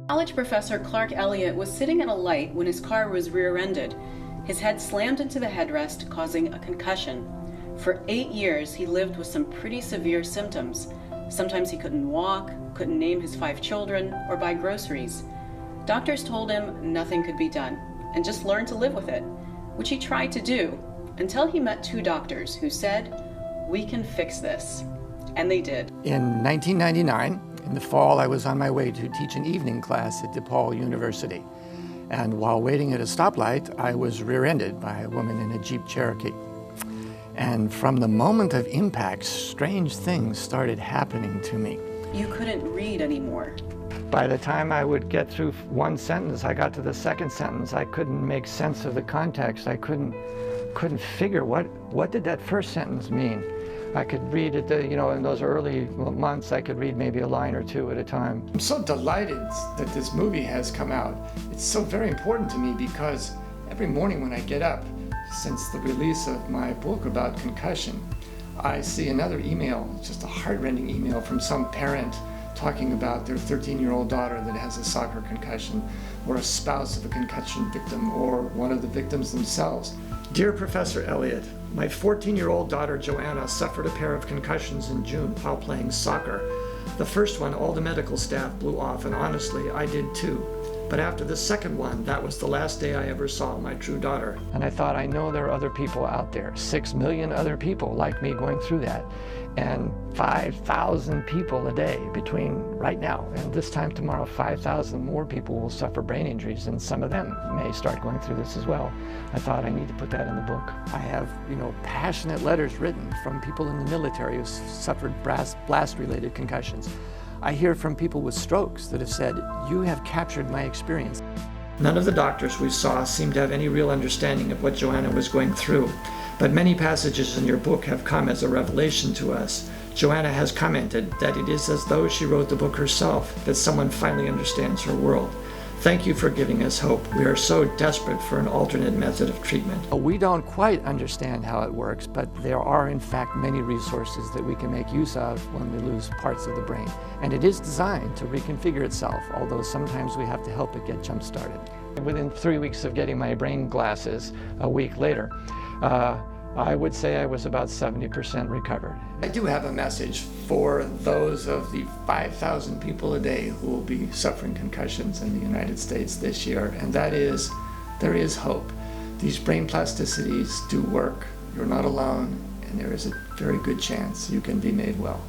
College professor Clark Elliott was sitting at a light when his car was rear-ended. His head slammed into the headrest, causing a concussion. For 8 years, he lived with some pretty severe symptoms. Sometimes he couldn't walk, couldn't name his 5 children, or buy groceries. Doctors told him nothing could be done, and just learn to live with it, which he tried to do, until he met 2 doctors who said, "We can fix this." And they did. In 1999, in the fall, I was on my way to teach an evening class at DePaul University. And while waiting at a stoplight, I was rear-ended by a woman in a Jeep Cherokee. And from the moment of impact, strange things started happening to me. You couldn't read anymore. By the time I would get through one sentence, I got to the second sentence, I couldn't make sense of the context. I couldn't figure what did that first sentence mean. I could read it, in those early months, I could read maybe a line or 2 at a time. I'm so delighted that this movie has come out. It's so very important to me because every morning when I get up, since the release of my book about concussion, I see another email, just a heart-rending email from some parent talking about their 13-year-old daughter that has a soccer concussion, or a spouse of a concussion victim, or one of the victims themselves. Dear Professor Elliott, my 14-year-old daughter Joanna suffered a pair of concussions in June while playing soccer. The first one, all the medical staff blew off, and honestly, I did too. But after the second one, that was the last day I ever saw my true daughter. And I thought, I know there are other people out there, 6 million other people like me going through that, and 5,000 people a day between right now and this time tomorrow. 5,000 more people will suffer brain injuries, and some of them may start going through this as well. I thought I need to put that in the book. I have, passionate letters written from people in the military who suffered blast-related concussions. I hear from people with strokes that have said, "You have captured my experience." None of the doctors we saw seemed to have any real understanding of what Joanna was going through, but many passages in your book have come as a revelation to us. Joanna has commented that it is as though she wrote the book herself, that someone finally understands her world. Thank you for giving us hope. We are so desperate for an alternate method of treatment. We don't quite understand how it works, but there are in fact many resources that we can make use of when we lose parts of the brain. And it is designed to reconfigure itself, although sometimes we have to help it get jump-started. Within 3 weeks of getting my brain glasses, a week later, I would say I was about 70% recovered. I do have a message for those of the 5,000 people a day who will be suffering concussions in the United States this year, and that is, there is hope. These brain plasticities do work. You're not alone, and there is a very good chance you can be made well.